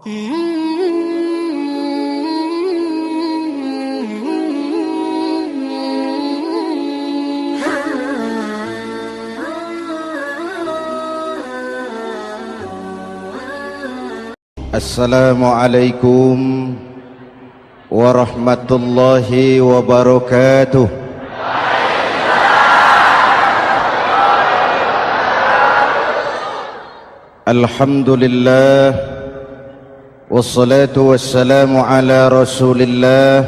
Assalamualaikum warahmatullahi wabarakatuh. Alhamdulillah wassalatu wassalamu ala Rasulillah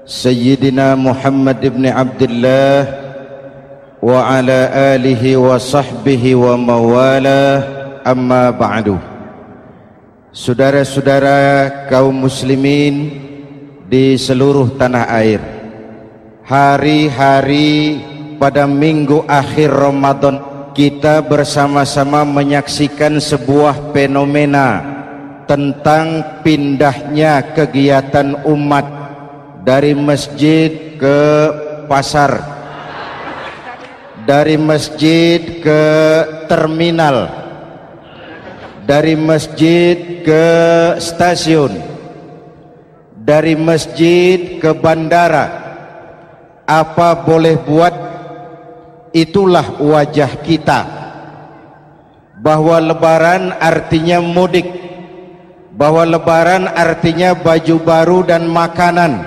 Sayyidina Muhammad ibn Abdullah wa ala alihi wa sahbihi wa mawalah, amma ba'du. Saudara-saudara kaum muslimin di seluruh tanah air, hari-hari pada minggu akhir Ramadan kita bersama-sama menyaksikan sebuah fenomena tentang pindahnya kegiatan umat dari masjid ke pasar, dari masjid ke terminal, dari masjid ke stasiun, dari masjid ke bandara. Apa boleh buat, itulah wajah kita. Bahwa lebaran artinya mudik, bahwa lebaran artinya baju baru dan makanan.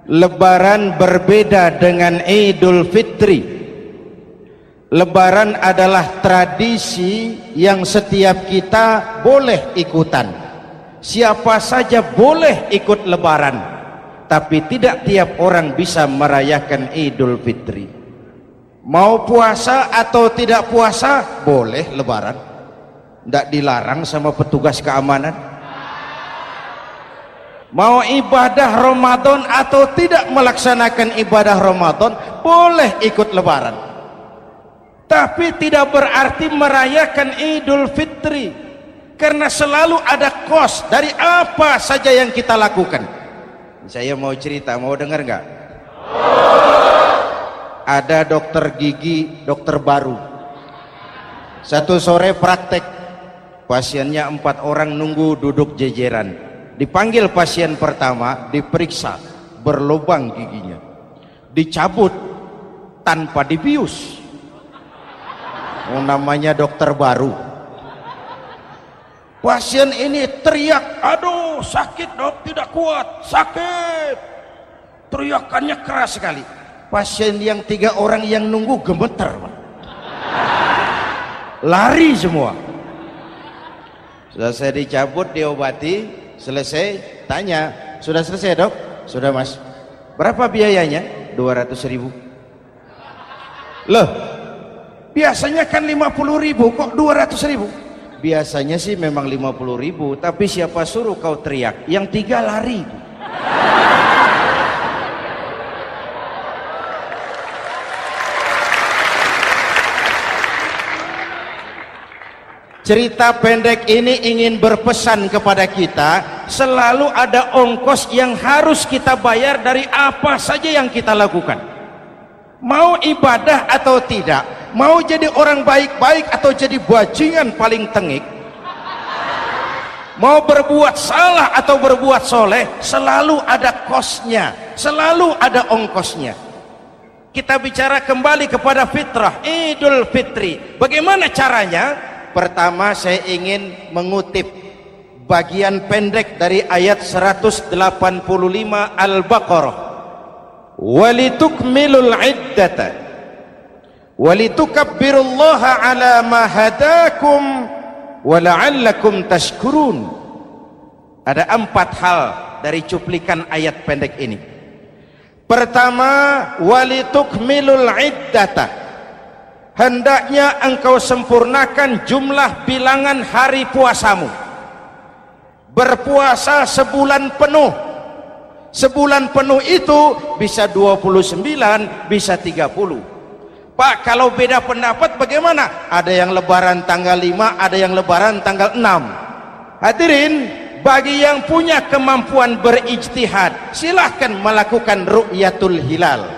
Lebaran berbeda dengan Idul Fitri. Lebaran adalah tradisi yang setiap kita boleh ikutan. Siapa saja boleh ikut lebaran, tapi tidak tiap orang bisa merayakan Idul Fitri. Mau puasa atau tidak puasa, boleh lebaran. Tidak dilarang sama petugas keamanan. Mau ibadah Ramadan atau tidak melaksanakan ibadah Ramadan, boleh ikut lebaran. Tapi tidak berarti merayakan Idul Fitri, karena selalu ada kos dari apa saja yang kita lakukan. Saya mau cerita, mau dengar nggak? Ada dokter gigi, dokter baru. Satu sore praktek, pasiennya 4 orang nunggu duduk jejeran. Dipanggil pasien pertama, diperiksa, berlubang giginya, dicabut tanpa dibius. Namanya dokter baru. Pasien ini teriak, aduh sakit dok, tidak kuat, sakit. Teriakannya keras sekali. Pasien yang 3 orang yang nunggu gemeter, lari semua. Sudah saya dicabut, diobati, selesai, tanya, sudah selesai dok? Sudah mas. Berapa biayanya? 200.000. Loh, biasanya kan 50.000, kok 200.000? Biasanya sih memang 50.000, tapi siapa suruh kau teriak? Yang 3 lari. Cerita pendek ini ingin berpesan kepada kita, selalu ada ongkos yang harus kita bayar dari apa saja yang kita lakukan. Mau ibadah atau tidak, mau jadi orang baik-baik atau jadi bajingan paling tengik, mau berbuat salah atau berbuat soleh, selalu ada kosnya, selalu ada ongkosnya. Kita bicara kembali kepada fitrah, Idul Fitri. Bagaimana caranya? Pertama, saya ingin mengutip bagian pendek dari ayat 185 Al-Baqarah. Walitukmilul iddata walitukabbirullaha ala ma hadakum wala'allakum tashkurun. Ada 4 hal dari cuplikan ayat pendek ini. Pertama, walitukmilul iddata, hendaknya engkau sempurnakan jumlah bilangan hari puasamu. Berpuasa sebulan penuh. Sebulan penuh itu bisa 29, bisa 30. Pak, kalau beda pendapat bagaimana? Ada yang lebaran tanggal 5, ada yang lebaran tanggal 6. Hadirin, bagi yang punya kemampuan berijtihad, silahkan melakukan ru'yatul hilal.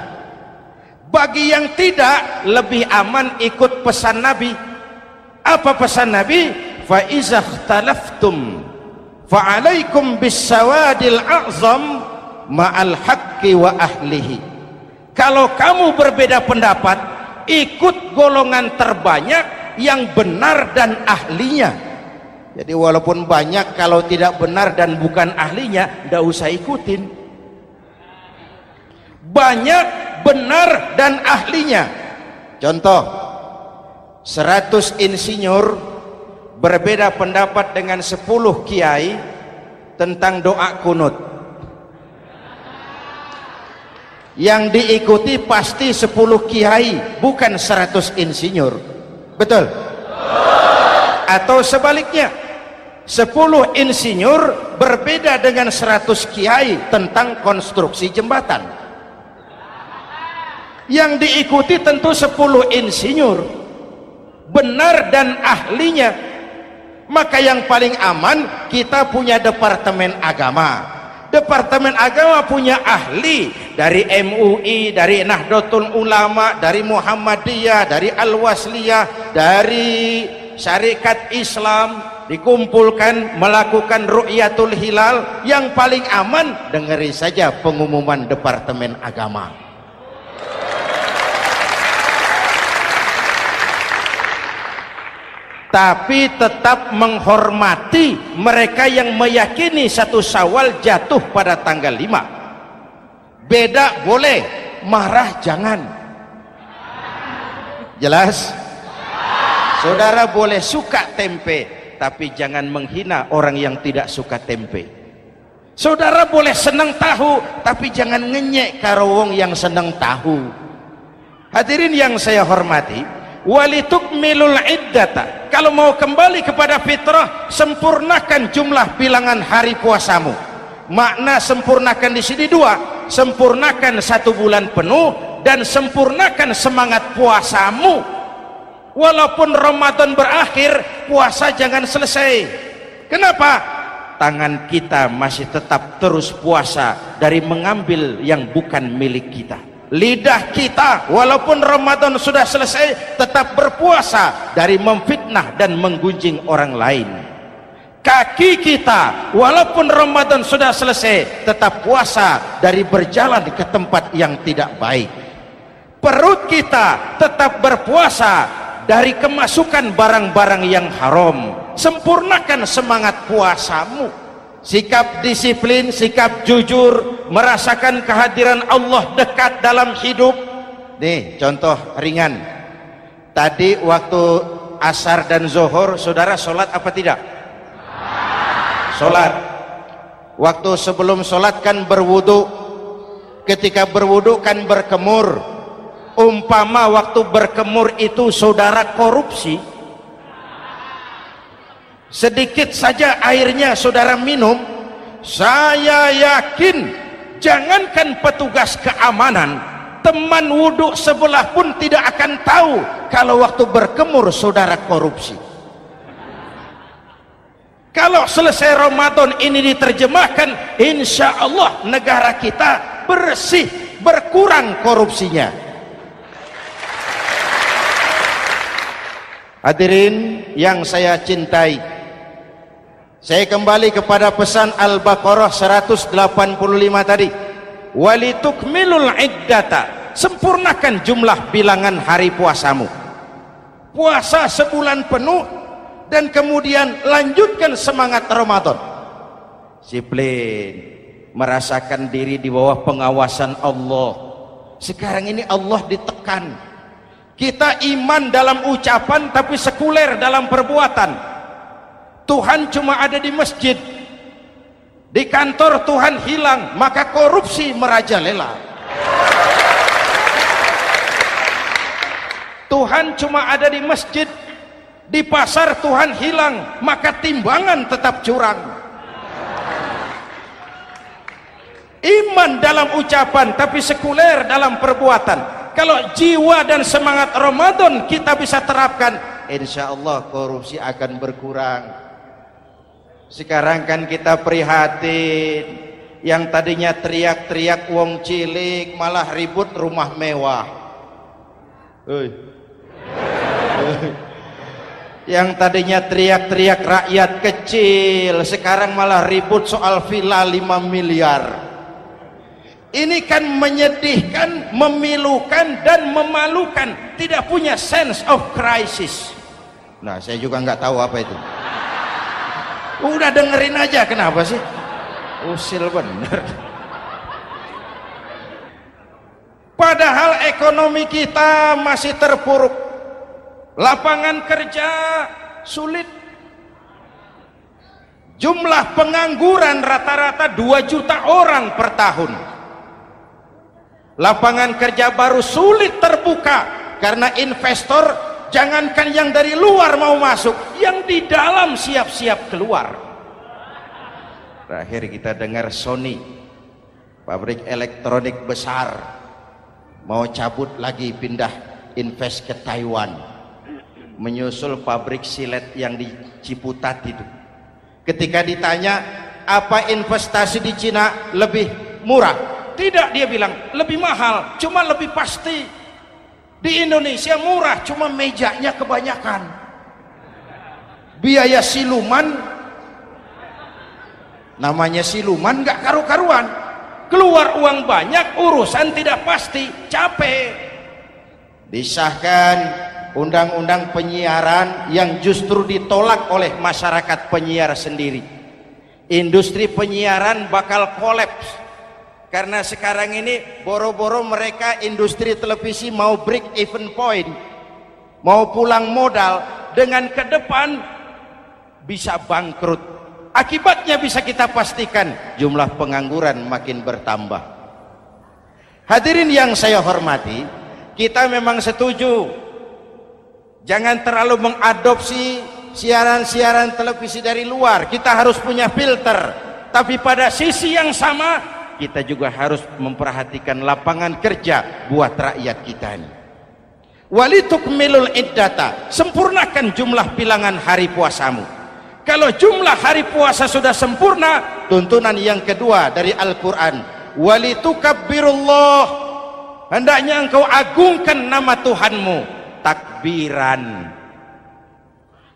Bagi yang tidak, lebih aman ikut pesan Nabi. Apa pesan Nabi? Fa iza ikhtalaftum fa'alaikum bisawadil a'zam ma'al haqqi wa ahlihi. Kalau kamu berbeda pendapat, ikut golongan terbanyak yang benar dan ahlinya. Jadi walaupun banyak, kalau tidak benar dan bukan ahlinya, tidak usah ikutin. Banyak benar dan ahlinya. Contoh, 100 insinyur berbeda pendapat dengan 10 kiai tentang doa kunut. Yang diikuti pasti 10 kiai, bukan 100 insinyur. Betul? Atau sebaliknya, 10 insinyur berbeda dengan 100 kiai tentang konstruksi jembatan. Yang diikuti tentu 10 insinyur, benar dan ahlinya. Maka yang paling aman, kita punya departemen agama. Departemen agama punya ahli dari MUI, dari Nahdlatul Ulama, dari Muhammadiyah, dari Al-Wasliyah, dari Syarikat Islam, dikumpulkan melakukan ru'yatul hilal. Yang paling aman, dengeri saja pengumuman departemen agama. Tapi tetap menghormati mereka yang meyakini 1 Syawal jatuh pada tanggal 5. Beda boleh, marah jangan. Jelas? Saudara boleh suka tempe, tapi jangan menghina orang yang tidak suka tempe. Saudara boleh senang tahu, tapi jangan ngenyek karo wong yang senang tahu. Hadirin yang saya hormati, walitukmilul iddata, kalau mau kembali kepada fitrah, sempurnakan jumlah bilangan hari puasamu. Makna sempurnakan di sini 2, sempurnakan 1 bulan penuh dan sempurnakan semangat puasamu. Walaupun Ramadan berakhir, puasa jangan selesai. Kenapa? Tangan kita masih tetap terus puasa dari mengambil yang bukan milik kita. Lidah kita walaupun Ramadan sudah selesai tetap berpuasa dari memfitnah dan menggunjing orang lain. Kaki kita walaupun Ramadan sudah selesai tetap puasa dari berjalan ke tempat yang tidak baik. Perut kita tetap berpuasa dari kemasukan barang-barang yang haram. Sempurnakan semangat puasamu. Sikap disiplin, sikap jujur, merasakan kehadiran Allah dekat dalam hidup. Nih contoh ringan, tadi waktu asar dan zuhur saudara sholat apa tidak? Sholat. Waktu sebelum sholat kan berwudu, ketika berwudu kan berkemur. Umpama waktu berkemur itu saudara korupsi, sedikit saja airnya saudara minum, saya yakin jangankan petugas keamanan, teman wudhu sebelah pun tidak akan tahu kalau waktu berkemur saudara korupsi. Kalau selesai Ramadan ini diterjemahkan, insya Allah negara kita bersih, berkurang korupsinya. Hadirin yang saya cintai, saya kembali kepada pesan Al-Baqarah 185 tadi. Walitukmilul iddata, sempurnakan jumlah bilangan hari puasamu. Puasa sebulan penuh dan kemudian lanjutkan semangat Ramadan. Disiplin, merasakan diri di bawah pengawasan Allah. Sekarang ini Allah ditekan. Kita iman dalam ucapan tapi sekuler dalam perbuatan. Tuhan cuma ada di masjid, di kantor Tuhan hilang, maka korupsi merajalela. Tuhan cuma ada di masjid, di pasar Tuhan hilang, maka timbangan tetap curang. Iman dalam ucapan tapi sekuler dalam perbuatan. Kalau jiwa dan semangat Ramadan kita bisa terapkan, insya Allah korupsi akan berkurang. Sekarang kan kita prihatin, yang tadinya teriak-teriak wong cilik malah ribut rumah mewah. Yang tadinya teriak-teriak rakyat kecil, sekarang malah ribut soal villa 5 miliar. Ini kan menyedihkan, memilukan dan memalukan. Tidak punya sense of crisis. Nah, saya juga nggak tahu apa itu. Udah dengerin aja, kenapa sih? Usil bener. Padahal ekonomi kita masih terpuruk. Lapangan kerja sulit. Jumlah pengangguran rata-rata 2 juta orang per tahun. Lapangan kerja baru sulit terbuka karena investor, jangankan yang dari luar mau masuk, yang di dalam siap-siap keluar. Terakhir kita dengar Sony, pabrik elektronik besar, mau cabut lagi, pindah invest ke Taiwan, menyusul pabrik silet yang di Ciputat itu. Ketika ditanya apa investasi di Cina lebih murah, tidak, dia bilang lebih mahal, cuma lebih pasti. Di Indonesia murah, cuma mejanya kebanyakan. Biaya siluman, namanya siluman nggak karu-karuan. Keluar uang banyak, urusan tidak pasti, capek. Disahkan undang-undang penyiaran yang justru ditolak oleh masyarakat penyiar sendiri. Industri penyiaran bakal kolaps. Karena sekarang ini boro-boro mereka industri televisi mau break even point, mau pulang modal, dengan ke depan bisa bangkrut. Akibatnya bisa kita pastikan, jumlah pengangguran makin bertambah. Hadirin yang saya hormati, kita memang setuju jangan terlalu mengadopsi siaran-siaran televisi dari luar. Kita harus punya filter, tapi pada sisi yang sama kita juga harus memperhatikan lapangan kerja buat rakyat kita ini. Walitukmilul iddata, sempurnakan jumlah bilangan hari puasamu. Kalau jumlah hari puasa sudah sempurna, tuntunan yang kedua dari Al-Quran, walitukabbirullah, hendaknya engkau agungkan nama Tuhanmu. Takbiran.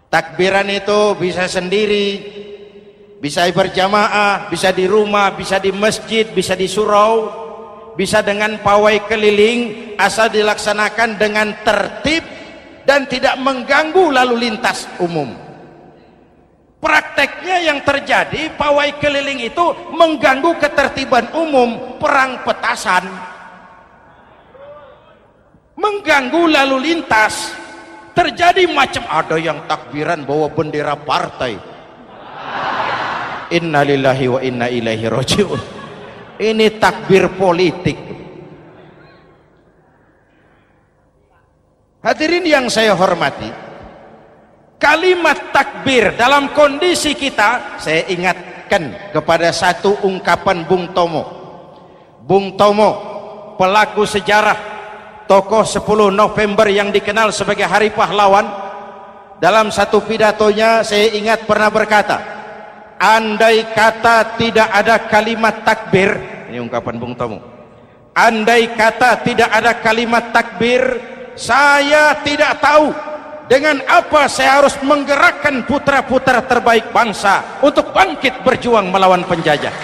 Takbiran itu bisa sendiri, bisa berjamaah, bisa di rumah, bisa di masjid, bisa di surau, bisa dengan pawai keliling, asal dilaksanakan dengan tertib dan tidak mengganggu lalu lintas umum. Prakteknya yang terjadi, pawai keliling itu mengganggu ketertiban umum, perang petasan, mengganggu lalu lintas. Terjadi macam, ada yang takbiran bawa bendera partai. Innalillahi wa inna ilaihi raji'un. Ini takbir politik. Hadirin yang saya hormati, kalimat takbir dalam kondisi kita, saya ingatkan kepada satu ungkapan Bung Tomo. Bung Tomo, pelaku sejarah, tokoh 10 November yang dikenal sebagai Hari Pahlawan, dalam satu pidatonya saya ingat pernah berkata, andai kata tidak ada kalimat takbir, ini ungkapan Bung Tomo, andai kata tidak ada kalimat takbir, saya tidak tahu dengan apa saya harus menggerakkan putra-putra terbaik bangsa untuk bangkit berjuang melawan penjajah.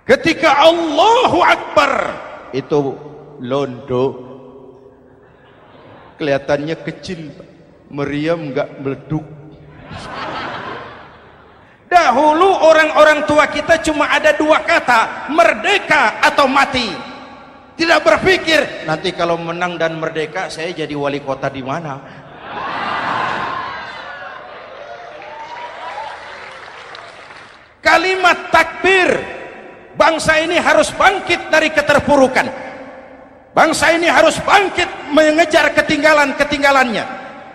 Ketika Allahu Akbar, itu londo kelihatannya kecil, meriam nggak meleduk. Dahulu orang-orang tua kita cuma ada 2 kata, merdeka atau mati. Tidak berpikir nanti kalau menang dan merdeka saya jadi wali kota di mana. Kalimat takbir, bangsa ini harus bangkit dari keterpurukan. Bangsa ini harus bangkit mengejar ketinggalan-ketinggalannya.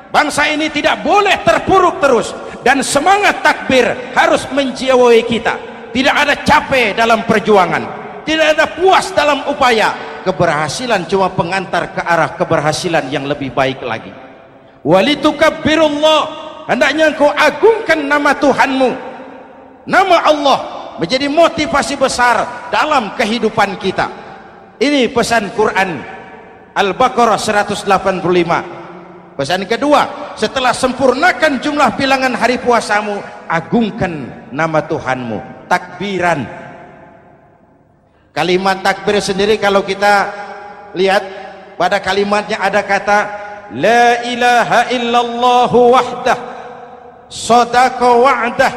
Bangsa ini tidak boleh terpuruk terus, dan semangat takbir harus menjiwai kita. Tidak ada capek dalam perjuangan, tidak ada puas dalam upaya. Keberhasilan cuma pengantar ke arah keberhasilan yang lebih baik lagi. Walitukabbirullah, hendaknya engkau agungkan nama Tuhanmu. Nama Allah menjadi motivasi besar dalam kehidupan kita. Ini pesan Quran Al-Baqarah 185. Pesan kedua, setelah sempurnakan jumlah bilangan hari puasamu, agungkan nama Tuhanmu, takbiran. Kalimat takbir sendiri kalau kita lihat pada kalimatnya ada kata la ilaha illallah wahdah sadaqa wa'dah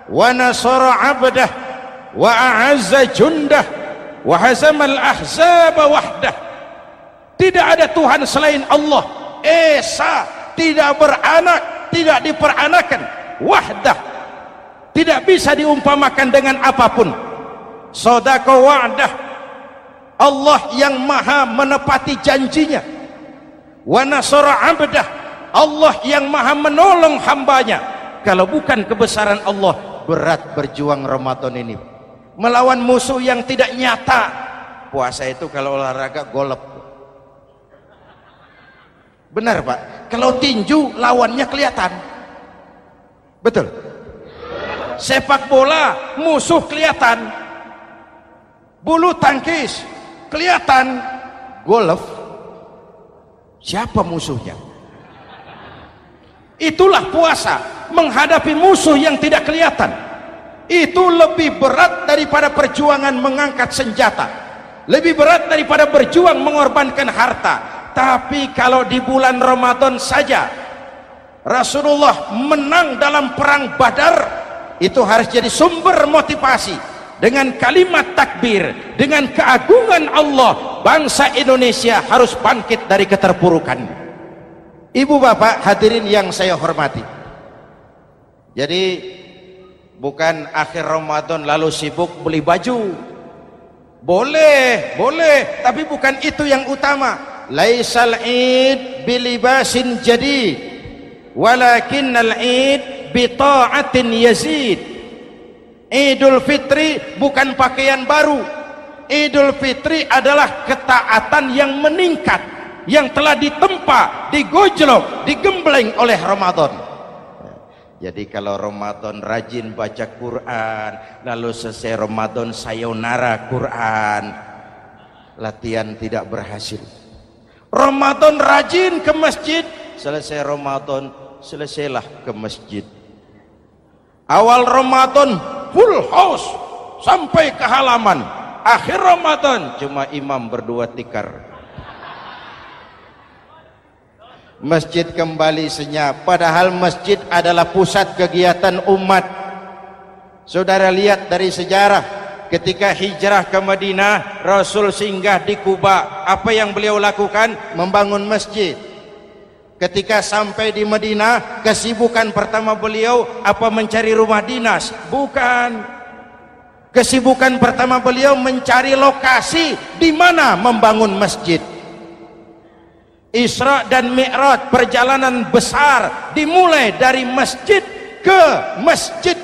wa nasara abdah wa a'azza jundah wa hazamal ahzaba wahdah. Tidak ada Tuhan selain Allah, esa, tidak beranak, tidak diperanakan, wahdah, tidak bisa diumpamakan dengan apapun. Sadaqa wa'dah, Allah yang maha menepati janjinya. Wa nasara abdah, Allah yang maha menolong hambanya. Kalau bukan kebesaran Allah, berat berjuang Ramadan ini melawan musuh yang tidak nyata. Puasa itu kalau olahraga golep. Benar Pak, kalau tinju lawannya kelihatan. Betul. Sepak bola musuh kelihatan, bulu tangkis kelihatan, golf siapa musuhnya? Itulah puasa, menghadapi musuh yang tidak kelihatan. Itu lebih berat daripada perjuangan mengangkat senjata, lebih berat daripada berjuang mengorbankan harta. Tapi kalau di bulan Ramadan saja Rasulullah menang dalam perang Badar, itu harus jadi sumber motivasi. Dengan kalimat takbir, dengan keagungan Allah, bangsa Indonesia harus bangkit dari keterpurukan. Ibu bapak hadirin yang saya hormati, jadi bukan akhir Ramadan lalu sibuk beli baju. Boleh, tapi bukan itu yang utama. Laisal id bilibasin jadid walakinnal id bita'atin yazid. Idul Fitri bukan pakaian baru. Idul Fitri adalah ketaatan yang meningkat, yang telah ditempa, digojlok, digembleng oleh Ramadan. Jadi kalau Ramadan rajin baca Quran, lalu selesai Ramadan sayonara Quran, latihan tidak berhasil. Ramadan rajin ke masjid, selesai Ramadan selesailah ke masjid. Awal Ramadan full house sampai ke halaman, akhir Ramadan cuma imam berdua tikar. Masjid kembali senyap, padahal masjid adalah pusat kegiatan umat. Saudara lihat dari sejarah, ketika hijrah ke Madinah, Rasul singgah di Kuba. Apa yang beliau lakukan? Membangun masjid. Ketika sampai di Madinah, kesibukan pertama beliau apa? Mencari rumah dinas? Bukan. Kesibukan pertama beliau mencari lokasi di mana membangun masjid. Isra dan Mi'raj, perjalanan besar dimulai dari masjid ke masjid.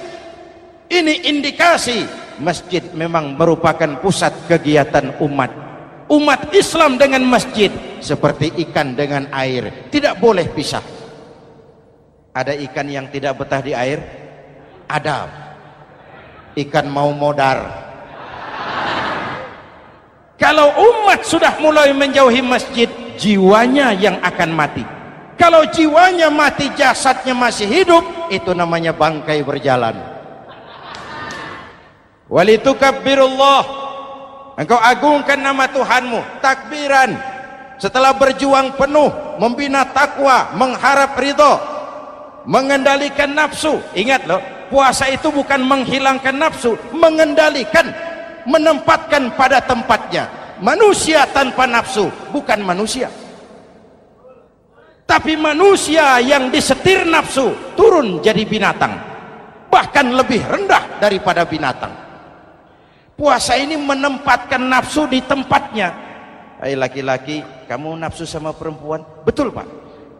Ini indikasi masjid memang merupakan pusat kegiatan umat. Umat Islam dengan masjid seperti ikan dengan air, tidak boleh pisah. Ada ikan yang tidak betah di air? Ada. Ikan mau modar. Kalau umat sudah mulai menjauhi masjid, jiwanya yang akan mati. Kalau jiwanya mati, jasadnya masih hidup, itu namanya bangkai berjalan. Walitukabbirullah, engkau agungkan nama Tuhanmu, takbiran. Setelah berjuang penuh membina takwa, mengharap ridho, mengendalikan nafsu. Ingat loh, puasa itu bukan menghilangkan nafsu, mengendalikan, menempatkan pada tempatnya. Manusia tanpa nafsu bukan manusia, tapi manusia yang disetir nafsu turun jadi binatang, bahkan lebih rendah daripada binatang. Puasa ini menempatkan nafsu di tempatnya. Hai laki-laki, kamu nafsu sama perempuan? Betul Pak.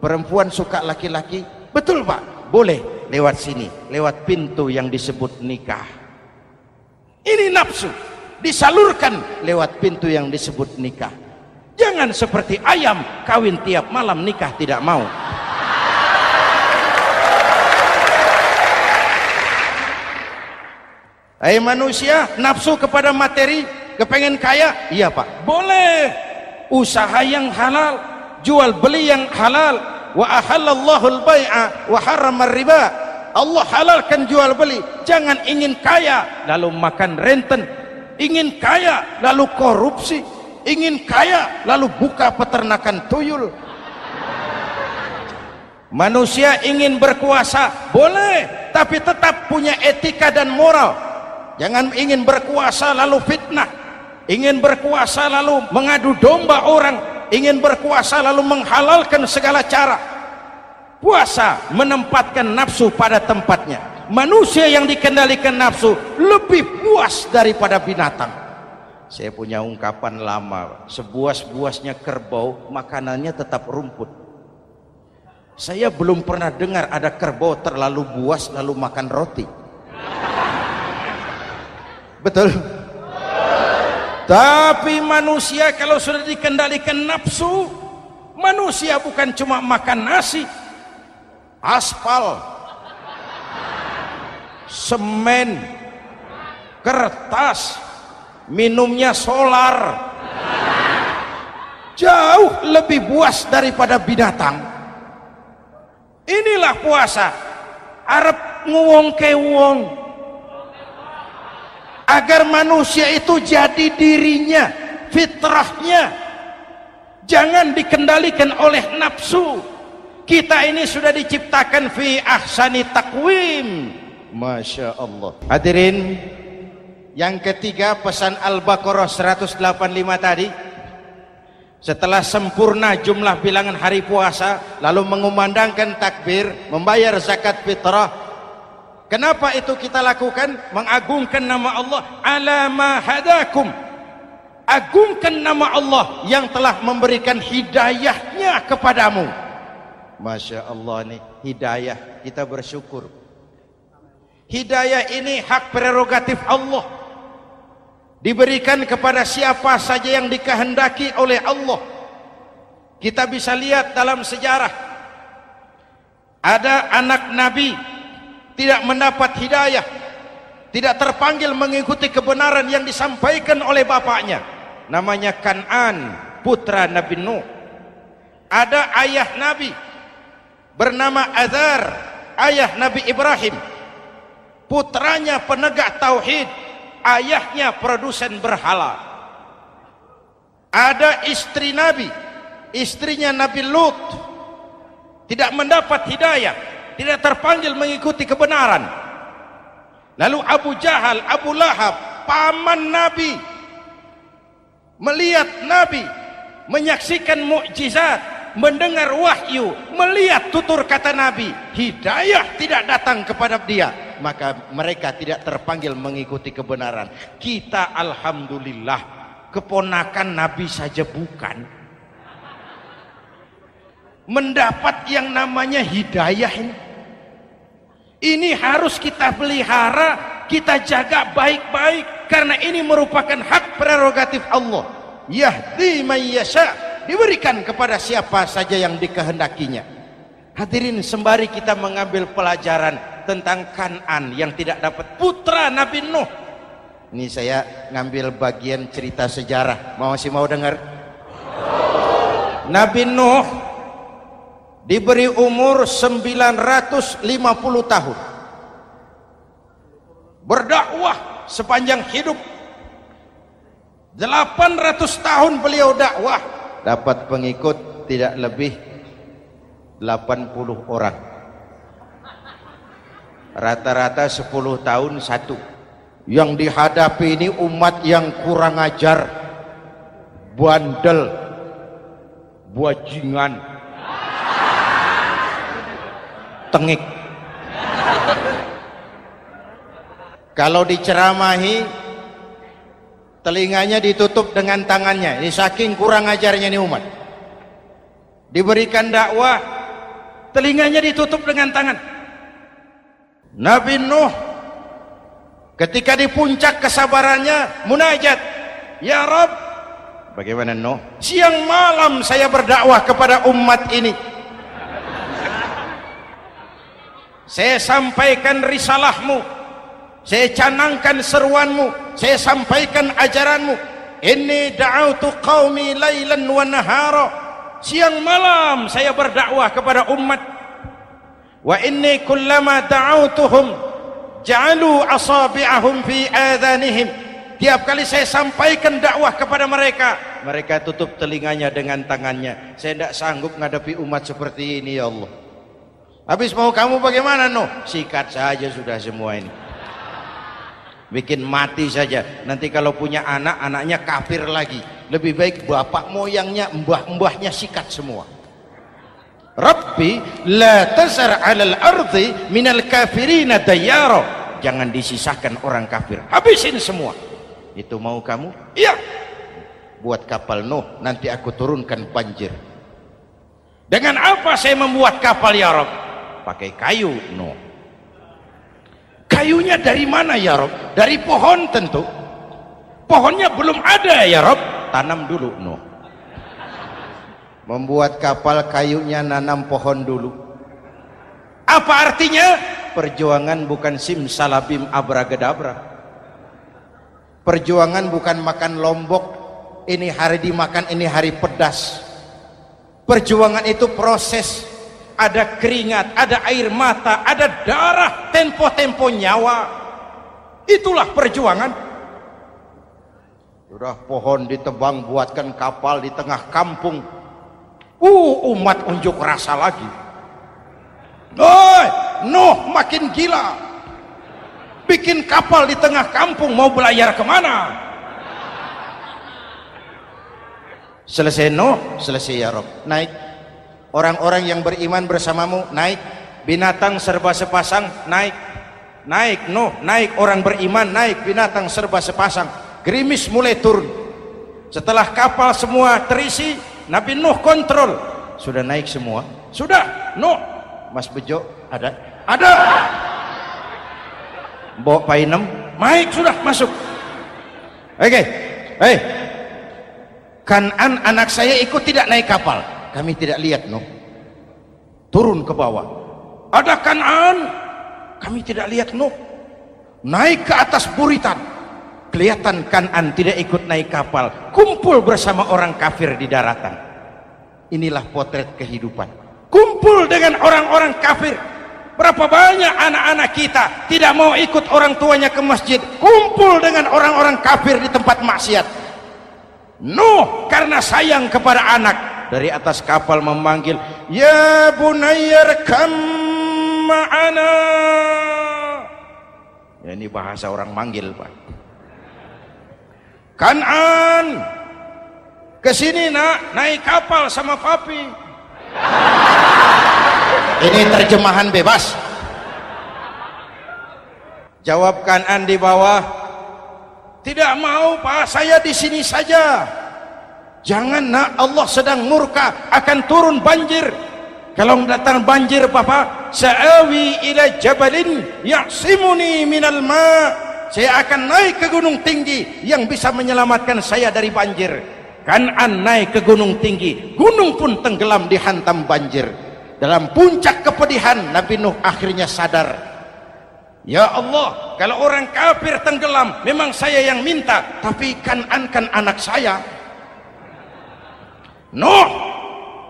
Perempuan suka laki-laki? Betul Pak. Boleh lewat sini, lewat pintu yang disebut nikah. Ini nafsu disalurkan lewat pintu yang disebut nikah. Jangan seperti ayam kawin tiap malam, nikah tidak mau. Hai manusia, nafsu kepada materi, kepengen kaya? Iya Pak. Boleh. usaha yang halal, jual beli yang halal. Wa ahallallahu al-bai'a wa harrama riba. Allah halalkan jual beli. Jangan ingin kaya lalu makan renten, ingin kaya lalu korupsi, ingin kaya lalu buka peternakan tuyul. Manusia ingin berkuasa boleh, tapi tetap punya etika dan moral. Jangan ingin berkuasa lalu fitnah, ingin berkuasa lalu mengadu domba orang, ingin berkuasa lalu menghalalkan segala cara. Puasa menempatkan nafsu pada tempatnya. Manusia yang dikendalikan nafsu lebih puas daripada binatang. Saya punya ungkapan lama, sebuas-buasnya kerbau makanannya tetap rumput. Saya belum pernah dengar ada kerbau terlalu buas lalu makan roti. Betul? Tapi manusia kalau sudah dikendalikan nafsu, manusia bukan cuma makan nasi, aspal, semen, kertas, minumnya solar, jauh lebih buas daripada binatang. Inilah puasa. Arep nguwong ke wong, agar manusia itu jadi dirinya, fitrahnya, jangan dikendalikan oleh nafsu. Kita ini sudah diciptakan fi ahsani taqwim. Masya Allah. Hadirin, yang ketiga pesan Al-Baqarah 185 tadi, setelah sempurna jumlah bilangan hari puasa, lalu mengumandangkan takbir, membayar zakat fitrah. Kenapa itu kita lakukan? Mengagungkan nama Allah. Ala ma hadakum. Agungkan nama Allah yang telah memberikan hidayahnya kepadamu. Masya Allah nih, hidayah, kita bersyukur. Hidayah ini hak prerogatif Allah, diberikan kepada siapa saja yang dikehendaki oleh Allah. Kita bisa lihat dalam sejarah, ada anak Nabi tidak mendapat hidayah, tidak terpanggil mengikuti kebenaran yang disampaikan oleh bapaknya, namanya Kan'an, putra Nabi Nuh. Ada ayah Nabi bernama Azar, ayah Nabi Ibrahim, putranya penegak tauhid, ayahnya produsen berhala. Ada istri Nabi, istrinya Nabi Lut, tidak mendapat hidayah, tidak terpanggil mengikuti kebenaran. Lalu Abu Jahal, Abu Lahab, paman Nabi, melihat Nabi, menyaksikan mukjizat, mendengar wahyu, melihat tutur kata Nabi, hidayah tidak datang kepada dia, maka mereka tidak terpanggil mengikuti kebenaran. Kita alhamdulillah keponakan Nabi saja bukan, mendapat yang namanya hidayah ini harus kita pelihara, kita jaga baik-baik, karena ini merupakan hak prerogatif Allah. Yahdi man yasha, diberikan kepada siapa saja yang dikehendakinya. Hadirin, sembari kita mengambil pelajaran tentang Kan'an yang tidak dapat, putra Nabi Nuh. Ini saya ngambil bagian cerita sejarah, masih mau dengar? Nabi Nuh diberi umur 950 tahun, berdakwah sepanjang hidup. 800 tahun beliau dakwah, dapat pengikut tidak lebih 80 orang, rata-rata 10 tahun satu. Yang dihadapi ini umat yang kurang ajar, bandel, bajingan, tengik. Kalau diceramahi, telinganya ditutup dengan tangannya. Ini saking kurang ajarnya ini umat. Diberikan dakwah, telinganya ditutup dengan tangan. Nabi Nuh ketika di puncak kesabarannya munajat, ya Rabb, bagaimana Nuh? Siang malam saya berdakwah kepada umat ini, saya sampaikan risalahmu, saya canangkan seruanmu, saya sampaikan ajaranmu. inni da'autu qaumi lailan wa nahara, siang malam saya berdakwah kepada umat. Wa inni kullama da'autuhum ja'alu asabi'ahum fi adhanihim, tiap kali saya sampaikan dakwah kepada mereka, mereka tutup telinganya dengan tangannya. Saya tidak sanggup menghadapi umat seperti ini ya Allah. Habis mau kamu bagaimana? No, sikat saja sudah semua ini, bikin mati saja. Nanti kalau punya anak, anaknya kafir lagi, lebih baik bapak moyangnya, mbah-mbahnya sikat semua. Rabbi la tazar 'alal ardi minal kafirina dayyara, jangan disisakan orang kafir, habisin semua. Itu mau kamu? Iya. Buat kapal Nuh, nanti aku turunkan banjir. Dengan apa saya membuat kapal ya Rabb? Pakai kayu Nuh. Kayunya dari mana ya Rob? Dari pohon tentu. Pohonnya belum ada ya Rob, tanam dulu Nuh. Membuat kapal kayunya nanam pohon dulu. Apa artinya? Perjuangan bukan simsalabim abragedabra. Perjuangan bukan makan lombok, ini hari dimakan, ini hari pedas. Perjuangan itu proses. Ada keringat, ada air mata, ada darah, tempo-tempo nyawa. Itulah perjuangan. Sudah pohon ditebang, buatkan kapal di tengah kampung. Umat unjuk rasa lagi. Nuh makin gila, bikin kapal di tengah kampung, mau belayar kemana? Selesai Nuh, selesai ya Rob, naik. Orang-orang yang beriman bersamamu naik, binatang serba sepasang naik, naik Nuh, naik orang beriman naik, binatang serba sepasang. Gerimis mulai turun. Setelah kapal semua terisi, Nabi Nuh kontrol, sudah naik semua, sudah Nuh. Mas Bejo ada? Ada. Mbok Painem naik, sudah masuk. Oke, Kan'an anak saya ikut tidak naik kapal. Kami tidak lihat Nuh turun ke bawah. Ada Kan'an, kami tidak lihat Nuh naik ke atas buritan. Kelihatan Kan'an tidak ikut naik kapal, kumpul bersama orang kafir di daratan. Inilah potret kehidupan, kumpul dengan orang-orang kafir. Berapa banyak anak-anak kita tidak mau ikut orang tuanya ke masjid, kumpul dengan orang-orang kafir di tempat maksiat. Nuh karena sayang kepada anak, dari atas kapal memanggil, ya bunayyarkam ma'ana. Ya, ini bahasa orang manggil Pak. Kan'an kesini nak, naik kapal sama papi. Ini terjemahan bebas. Jawab Kan'an di bawah, tidak mau Pak, saya di sini saja. Jangan nak, Allah sedang murka, akan turun banjir. Kalau datang banjir Bapak, sa'awi ila jabalin ya'simuni minal ma', saya akan naik ke gunung tinggi yang bisa menyelamatkan saya dari banjir. Kan'an naik ke gunung tinggi, gunung pun tenggelam dihantam banjir. Dalam puncak kepedihan, Nabi Nuh akhirnya sadar, ya Allah, kalau orang kafir tenggelam memang saya yang minta, tapi Kan'an kan anak saya. Nuh,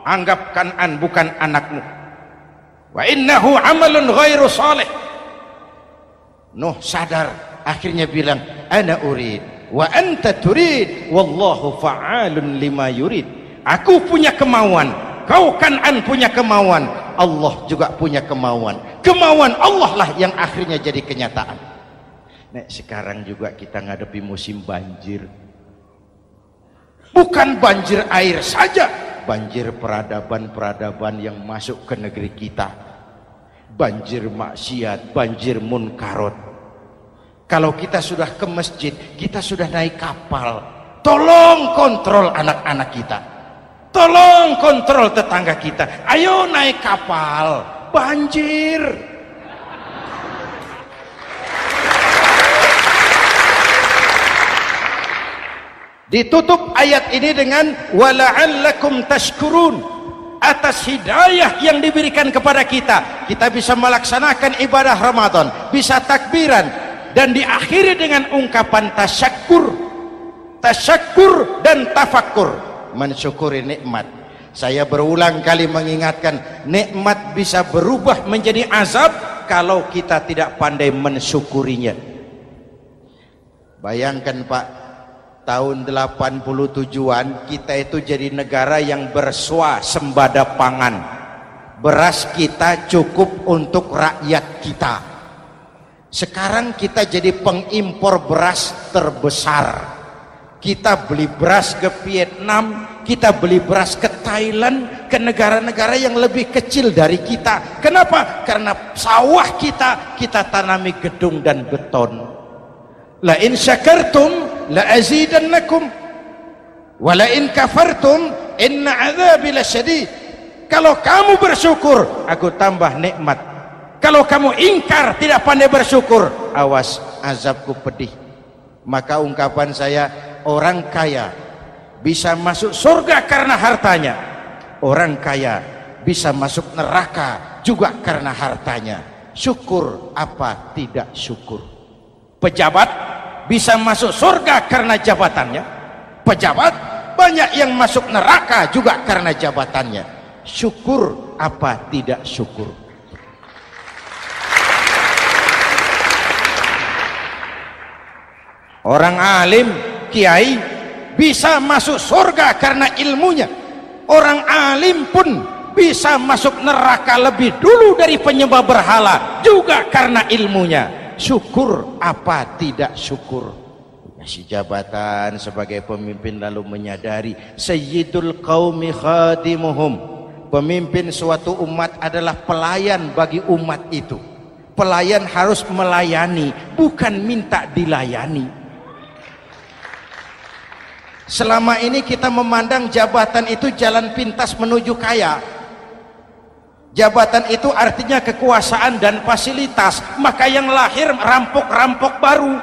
anggap Kan'an bukan anakmu. Wa innahu amalun ghairu salih. Nuh sadar, akhirnya bilang, ana urid wa anta turid wallahu fa'alun lima yurid. Aku punya kemauan, kau Kan'an punya kemauan, Allah juga punya kemauan. Kemauan Allah lah yang akhirnya jadi kenyataan. Nek sekarang juga kita ngadepi musim banjir. Bukan banjir air saja, banjir peradaban-peradaban yang masuk ke negeri kita. Banjir maksiat, banjir munkarot. Kalau kita sudah ke masjid, kita sudah naik kapal, tolong kontrol anak-anak kita, tolong kontrol tetangga kita. Ayo naik kapal, banjir. Ditutup ayat ini dengan wala'allakum tashkurun, atas hidayah yang diberikan kepada kita, kita bisa melaksanakan ibadah Ramadan, bisa takbiran, dan diakhiri dengan ungkapan tasyakur. tasyakur dan tafakkur, mensyukuri nikmat. Saya berulang kali mengingatkan, nikmat bisa berubah menjadi azab kalau kita tidak pandai mensyukurinya. Bayangkan Pak, tahun 87-an kita itu jadi negara yang berswasembada pangan. Beras kita cukup untuk rakyat kita. Sekarang kita jadi pengimpor beras terbesar. Kita beli beras ke Vietnam, kita beli beras ke Thailand, ke negara-negara yang lebih kecil dari kita. Kenapa? Karena sawah kita tanami gedung dan beton. La in syakartum la azidannakum wa la in kafartum inna adzabi lasyadid. Kalau kamu bersyukur, aku tambah nikmat. Kalau kamu ingkar, tidak pandai bersyukur, awas, azabku pedih. Maka ungkapan saya, orang kaya bisa masuk surga karena hartanya, orang kaya bisa masuk neraka juga karena hartanya. Syukur apa tidak syukur? Pejabat bisa masuk surga karena jabatannya, pejabat banyak yang masuk neraka juga karena jabatannya. Syukur apa tidak syukur? Orang alim, kiai bisa masuk surga karena ilmunya. Orang alim pun bisa masuk neraka lebih dulu dari penyembah berhala juga karena ilmunya. Syukur apa tidak syukur? Kasih jabatan sebagai pemimpin lalu menyadari sayyidul qaumi khadimuhum. Pemimpin suatu umat adalah pelayan bagi umat itu. Pelayan harus melayani, bukan minta dilayani. Selama ini kita memandang jabatan itu jalan pintas menuju kaya. Jabatan itu artinya kekuasaan dan fasilitas, maka yang lahir rampok-rampok baru.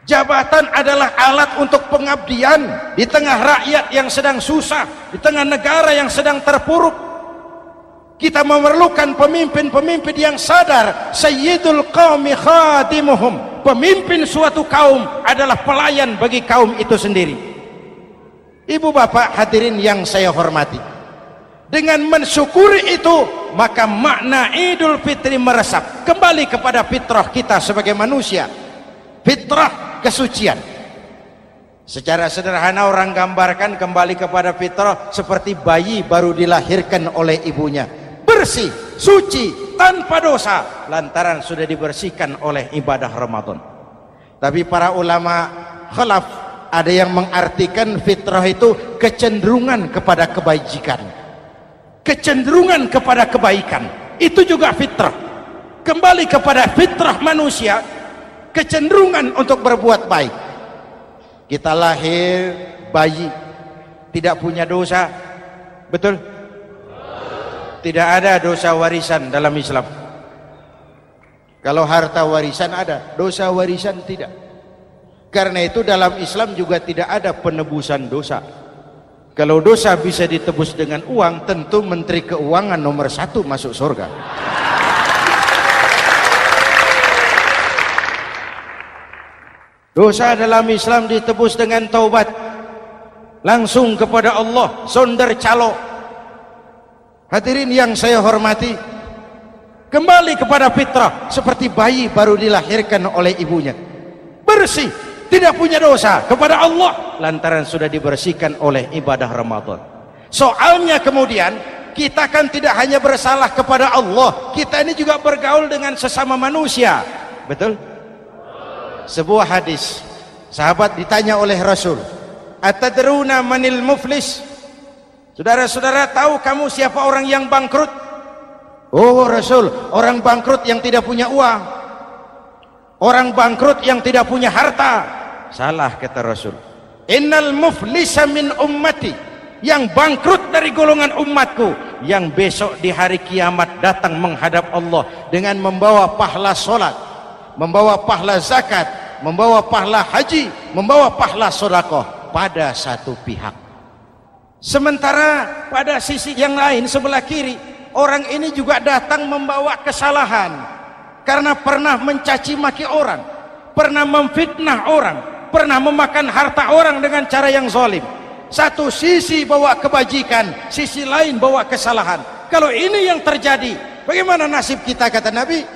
Jabatan adalah alat untuk pengabdian di tengah rakyat yang sedang susah, di tengah negara yang sedang terpuruk. Kita memerlukan pemimpin-pemimpin yang sadar sayyidul qaumi khadimuhum. Pemimpin suatu kaum adalah pelayan bagi kaum itu sendiri. Ibu bapak hadirin yang saya hormati, dengan mensyukuri itu maka makna Idul Fitri meresap kembali kepada fitrah kita sebagai manusia. Fitrah kesucian. Secara sederhana orang gambarkan kembali kepada fitrah seperti bayi baru dilahirkan oleh ibunya, bersih, suci, tanpa dosa, lantaran sudah dibersihkan oleh ibadah Ramadan. Tapi para ulama khalaf ada yang mengartikan fitrah itu kecenderungan kepada kebajikan, kecenderungan kepada kebaikan. Itu juga fitrah. Kembali kepada fitrah manusia, kecenderungan untuk berbuat baik. Kita lahir bayi tidak punya dosa, betul? Tidak ada dosa warisan dalam Islam. Kalau harta warisan ada, dosa warisan tidak. Karena itu dalam Islam juga tidak ada penebusan dosa. Kalau dosa bisa ditebus dengan uang, tentu Menteri Keuangan nomor 1 masuk surga. Dosa dalam Islam ditebus dengan taubat, langsung kepada Allah, sonder calo. Hadirin yang saya hormati, kembali kepada fitrah seperti bayi baru dilahirkan oleh ibunya, bersih, tidak punya dosa kepada Allah lantaran sudah dibersihkan oleh ibadah Ramadan. Soalnya kemudian kita kan tidak hanya bersalah kepada Allah, kita ini juga bergaul dengan sesama manusia, betul? Sebuah hadis, sahabat ditanya oleh Rasul, atadruna manil muflis? Saudara-saudara, tahu kamu siapa orang yang bangkrut? Oh Rasul, orang bangkrut yang tidak punya uang, orang bangkrut yang tidak punya harta. Salah kata Rasul, innal muflisa min ummati, yang bangkrut dari golongan umatku, yang besok di hari kiamat datang menghadap Allah dengan membawa pahala solat, membawa pahala zakat, membawa pahala haji, membawa pahala sedekah pada satu pihak. Sementara pada sisi yang lain sebelah kiri, orang ini juga datang membawa kesalahan. karena pernah mencaci maki orang, pernah memfitnah orang, pernah memakan harta orang dengan cara yang zalim. Satu sisi bawa kebajikan, sisi lain bawa kesalahan. Kalau ini yang terjadi, bagaimana nasib kita? Kata Nabi,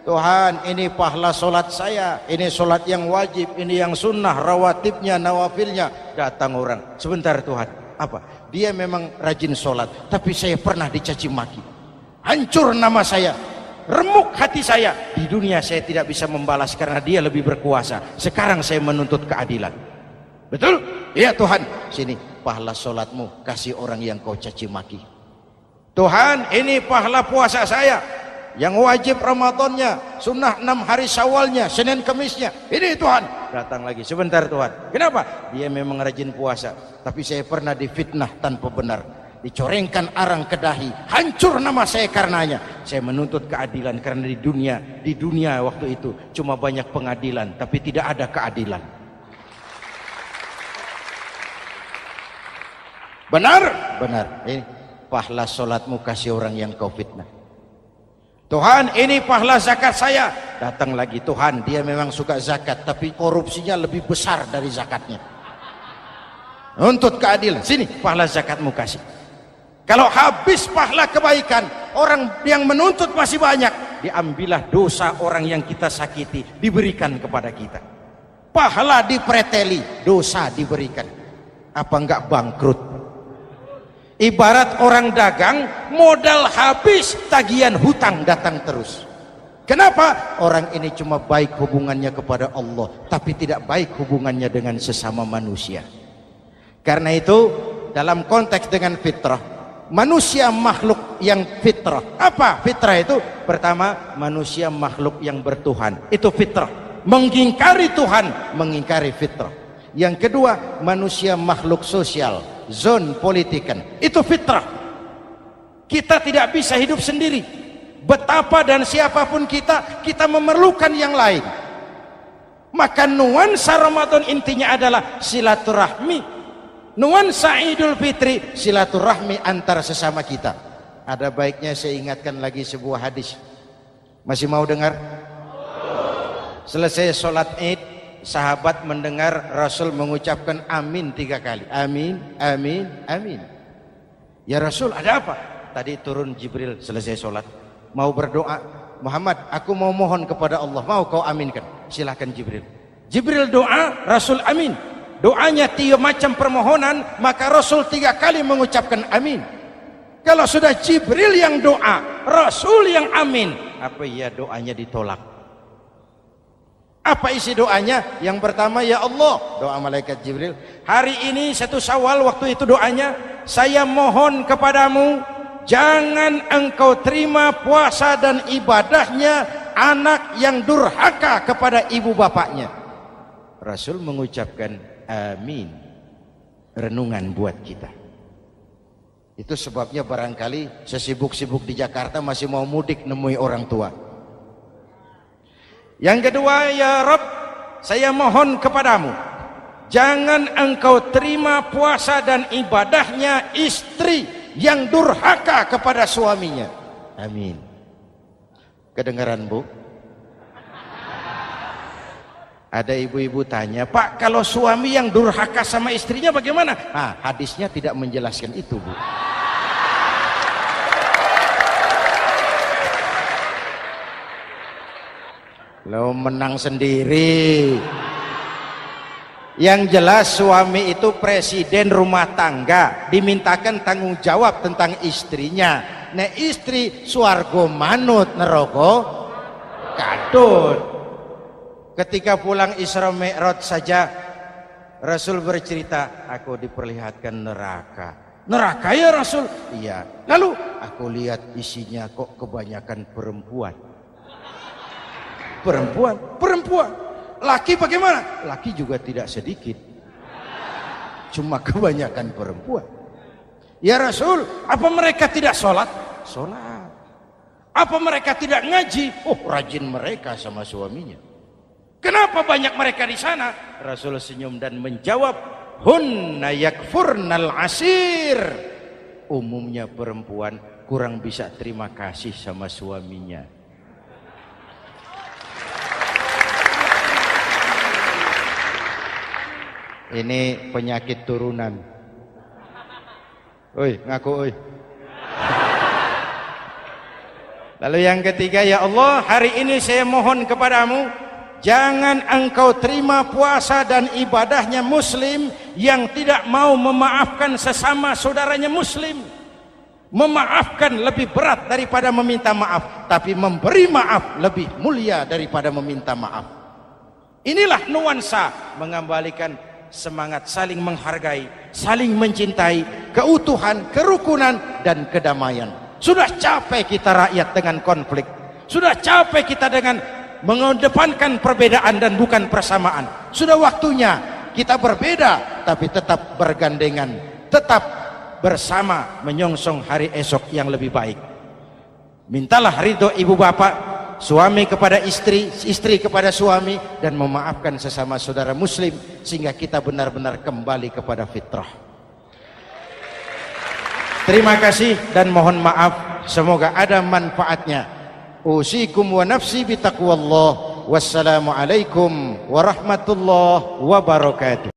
Tuhan, ini pahala solat saya, ini solat yang wajib, ini yang sunnah, rawatibnya, nawafilnya. Datang orang, sebentar Tuhan, apa? Dia memang rajin solat, tapi saya pernah dicaci maki, hancur nama saya, remuk hati saya. Di dunia saya tidak bisa membalas karena dia lebih berkuasa. Sekarang saya menuntut keadilan. Betul? Iya Tuhan. Sini pahala solatmu, kasih orang yang kau caci maki. Tuhan, ini pahala puasa saya, yang wajib Ramadannya, sunnah 6 hari Syawalnya, Senin Kemisnya. Ini Tuhan. Datang lagi, sebentar Tuhan. Kenapa? Dia memang rajin puasa, tapi saya pernah difitnah tanpa benar, dicorengkan arang ke dahi, hancur nama saya karenanya. Saya menuntut keadilan karena di dunia waktu itu cuma banyak pengadilan tapi tidak ada keadilan. Benar? Benar. Ini pahala solatmu, kasih orang yang kau fitnah. Tuhan, ini pahala zakat saya. Datang lagi, Tuhan, dia memang suka zakat tapi korupsinya lebih besar dari zakatnya. Nuntut keadilan. Sini pahala zakatmu kasih. Kalau habis pahala kebaikan, orang yang menuntut masih banyak, diambillah dosa orang yang kita sakiti, diberikan kepada kita. Pahala dipreteli, dosa diberikan. Apa enggak bangkrut? Ibarat orang dagang, modal habis, tagihan hutang datang terus. Kenapa? Orang ini cuma baik hubungannya kepada Allah, tapi tidak baik hubungannya dengan sesama manusia. Karena itu, dalam konteks dengan fitrah, manusia makhluk yang fitrah. Apa fitrah itu? Pertama, manusia makhluk yang bertuhan. Itu fitrah. Mengingkari Tuhan, mengingkari fitrah. Yang kedua, manusia makhluk sosial, zon politikan. Itu fitrah. Kita tidak bisa hidup sendiri. Betapa dan siapapun kita memerlukan yang lain. Maka nuansa Ramadan intinya adalah silaturahmi. Nuansa Idul Fitri silaturahmi antara sesama kita. Ada baiknya saya ingatkan lagi sebuah hadis. Masih mau dengar? Selesai sholat Id, sahabat mendengar Rasul mengucapkan amin 3 kali. Amin, amin, amin. Ya Rasul, ada apa? Tadi turun Jibril selesai sholat, mau berdoa. Muhammad, aku mau mohon kepada Allah, mau kau aminkan? Silahkan Jibril. Jibril doa, Rasul amin. Doanya 3 macam permohonan, maka Rasul 3 kali mengucapkan amin. Kalau sudah Jibril yang doa, Rasul yang amin, apa ya doanya ditolak? Apa isi doanya? Yang pertama, ya Allah, doa malaikat Jibril, hari ini 1 Syawal, waktu itu doanya, saya mohon kepadamu, jangan engkau terima puasa dan ibadahnya anak yang durhaka kepada ibu bapaknya. Rasul mengucapkan amin. Renungan buat kita. Itu sebabnya barangkali sesibuk-sibuk di Jakarta masih mau mudik nemui orang tua. Yang kedua, ya Rabb, saya mohon kepadamu, jangan engkau terima puasa dan ibadahnya istri yang durhaka kepada suaminya. Amin. Kedengaran Bu? Ada ibu-ibu tanya, Pak, kalau suami yang durhaka sama istrinya bagaimana? Ah, hadisnya tidak menjelaskan itu, Bu. Lo menang sendiri. Yang jelas suami itu presiden rumah tangga, dimintakan tanggung jawab tentang istrinya. Nah, istri swargo manut neraka kadut. Ketika pulang Isra Mi'raj saja Rasul bercerita, aku diperlihatkan neraka. Neraka ya Rasul? Iya. Lalu aku lihat isinya kok kebanyakan perempuan. Perempuan. Laki bagaimana? Laki juga tidak sedikit. Cuma kebanyakan perempuan. Ya Rasul, apa mereka tidak sholat? Sholat. Apa mereka tidak ngaji? Oh, rajin mereka sama suaminya. Kenapa banyak mereka di sana? Rasul senyum dan menjawab, hunna yakfurnal asir. Umumnya perempuan kurang bisa terima kasih sama suaminya. Ini penyakit turunan. Oi, ngaku oi. Lalu yang ketiga, ya Allah, hari ini saya mohon kepadamu, jangan engkau terima puasa dan ibadahnya muslim yang tidak mau memaafkan sesama saudaranya muslim. Memaafkan lebih berat daripada meminta maaf, tapi memberi maaf lebih mulia daripada meminta maaf. Inilah nuansa mengembalikan semangat saling menghargai, saling mencintai, keutuhan, kerukunan, dan kedamaian. Sudah capek kita rakyat dengan konflik. Sudah capek kita dengan mengedepankan perbedaan dan bukan persamaan. Sudah waktunya kita berbeda tapi tetap bergandengan, tetap bersama menyongsong hari esok yang lebih baik. Mintalah ridho ibu bapak, suami kepada istri, istri kepada suami, dan memaafkan sesama saudara muslim sehingga kita benar-benar kembali kepada fitrah. Terima kasih dan mohon maaf, semoga ada manfaatnya. Usikum wa nafsi bitaqwallah. Wassalamualaikum warahmatullahi wabarakatuh.